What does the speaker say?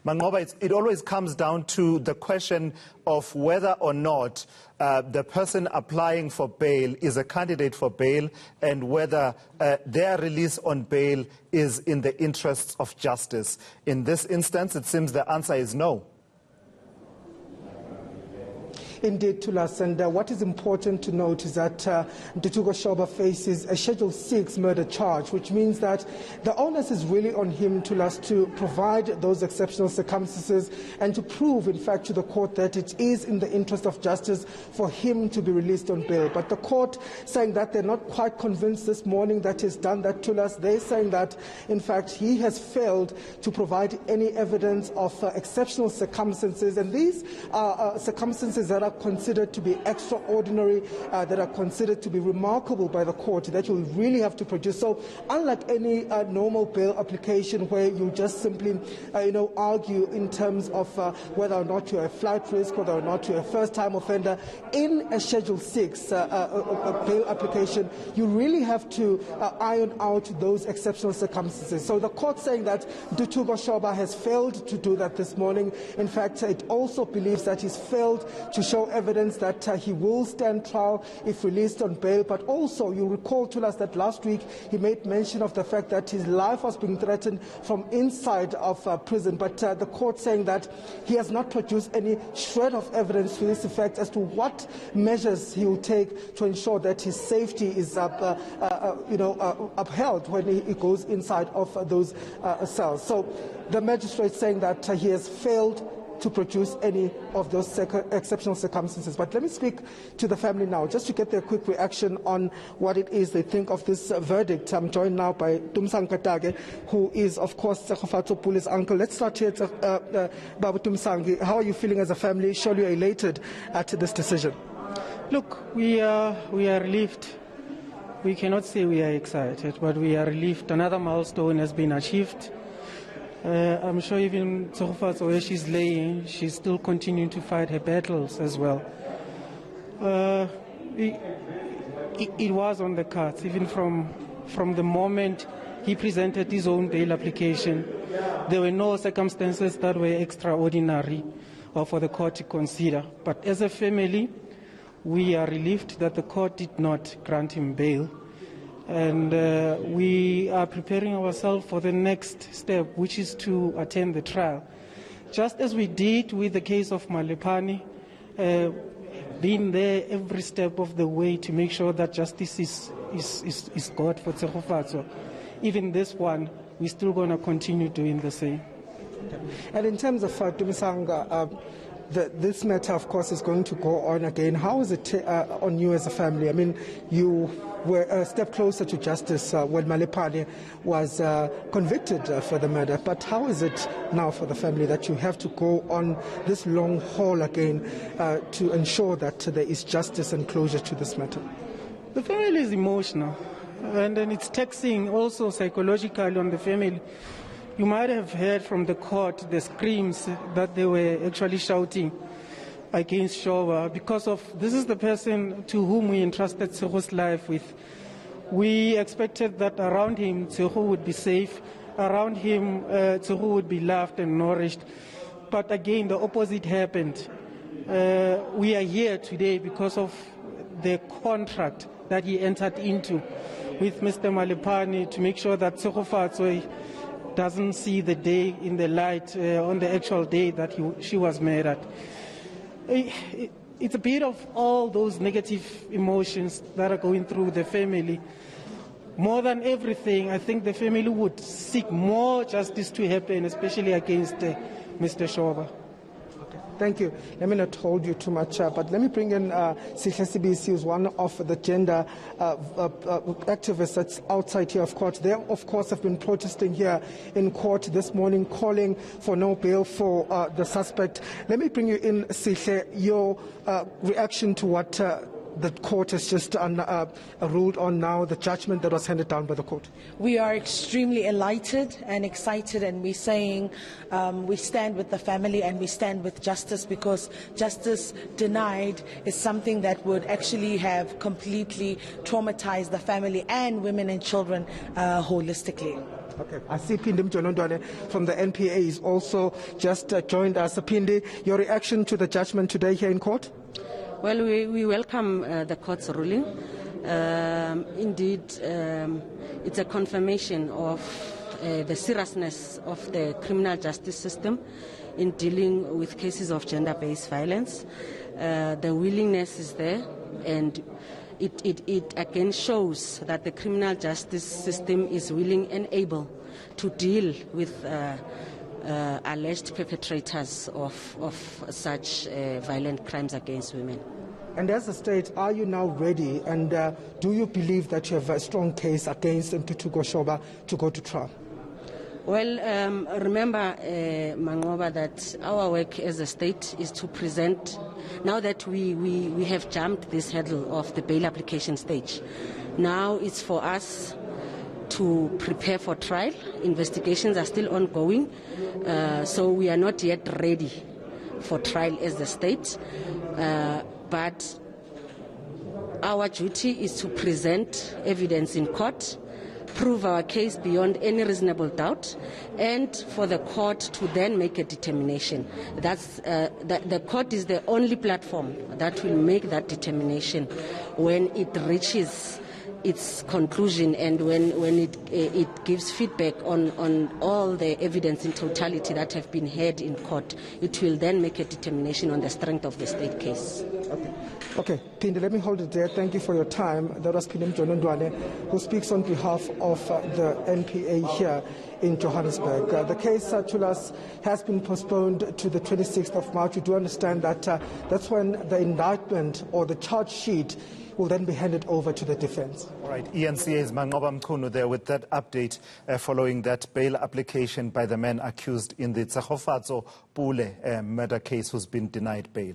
Mangoba, it always comes down to the question of whether or not the person applying for bail is a candidate for bail and whether their release on bail is in the interests of justice. In this instance, it seems the answer is no. Indeed, Tulas, and what is important to note is that Ntuthuko Shoba faces a Schedule 6 murder charge, which means that the onus is really on him, Tulas, to provide those exceptional circumstances and to prove, in fact, to the court that it is in the interest of justice for him to be released on bail. But the court saying that they're not quite convinced this morning that he's done that, Tulas. They're saying that, in fact, he has failed to provide any evidence of exceptional circumstances, and these are circumstances that are considered to be extraordinary, that are considered to be remarkable by the court, that you really have to produce. So unlike any normal bail application where you just simply argue in terms of whether or not you're a flight risk, whether or not you're a first-time offender, in a Schedule 6 bail application, you really have to iron out those exceptional circumstances. So the court saying that Ntuthuko Shoba has failed to do that this morning. In fact, it also believes that he's failed to show evidence that he will stand trial if released on bail. But also, you recall to us that last week he made mention of the fact that his life was being threatened from inside of prison. But the court saying that he has not produced any shred of evidence to this effect as to what measures he will take to ensure that his safety is upheld when he goes inside of those cells. So the magistrate saying that he has failed to produce any of those exceptional circumstances. But let me speak to the family now, just to get their quick reaction on what it is they think of this verdict. I'm joined now by Tumsang Katage, who is, of course, Tshegofatso Pule's uncle. Let's start here, Babu Tumsang. How are you feeling as a family? Surely you're elated at this decision. Look, we are relieved. We cannot say we are excited, but we are relieved. Another milestone has been achieved. I'm sure even Tshegofatso, where she's laying, she's still continuing to fight her battles as well. It was on the cards, even from the moment he presented his own bail application. There were no circumstances that were extraordinary or for the court to consider. But as a family, we are relieved that the court did not grant him bail. And we are preparing ourselves for the next step, which is to attend the trial. Just as we did with the case of Malephane, being there every step of the way to make sure that justice is got for Tshegofatso. Even this one, we're still going to continue doing the same. And in terms of Tumisanga, this matter, of course, is going to go on again. How is it on you as a family? I mean, you were a step closer to justice when Malephane was convicted for the murder. But how is it now for the family that you have to go on this long haul again to ensure that there is justice and closure to this matter? The family is emotional, and then it's taxing also psychologically on the family. You might have heard from the court the screams that they were actually shouting against Shoba because of this is the person to whom we entrusted Tshego's life with. We expected that around him Tsego would be safe, around him Tsego would be loved and nourished. But again, the opposite happened. We are here today because of the contract that he entered into with Mr. Malephane to make sure that Tshegofatso doesn't see the day in the light on the actual day that she was murdered. It's a bit of all those negative emotions that are going through the family. More than everything, I think the family would seek more justice to happen, especially against Mr. Shoba. Thank you. Let me not hold you too much, but let me bring in Sihle Sibisi, who's one of the gender activists that's outside here of court. They, of course, have been protesting here in court this morning, calling for no bail for the suspect. Let me bring you in, Sihle, your reaction to what the court has just ruled on now, the judgment that was handed down by the court. We are extremely elated and excited, and we're saying we stand with the family and we stand with justice, because justice denied is something that would actually have completely traumatized the family and women and children holistically. Okay, I see Phindi Mjolondwane from the NPA is also just joined us. Phindi, your reaction to the judgment today here in court? Well, we welcome the court's ruling. Indeed, it's a confirmation of the seriousness of the criminal justice system in dealing with cases of gender-based violence. The willingness is there, and it again shows that the criminal justice system is willing and able to deal with alleged perpetrators of such violent crimes against women. And as a state, are you now ready, and do you believe that you have a strong case against Ntuthuko Shoba to go to trial? Well, remember, Mangoba, that our work as a state is to present, now that we have jumped this hurdle of the bail application stage, now it's for us to prepare for trial. Investigations are still ongoing, so we are not yet ready for trial as the state, but our duty is to present evidence in court, prove our case beyond any reasonable doubt, and for the court to then make a determination. The court is the only platform that will make that determination when it reaches its conclusion and when it gives feedback on all the evidence in totality that have been heard in court. It will then make a determination on the strength of the state case. Okay, Phindi, let me hold it there. Thank you for your time. That was Phindi Mjolondwane, who speaks on behalf of the NPA here in Johannesburg. The case, to us, has been postponed to the 26th of March. We do understand that that's when the indictment or the charge sheet will then be handed over to the defense. All right, ENCA's Mangoba Mkhunu there with that update following that bail application by the man accused in the Tshegofatso Pule murder case who's been denied bail.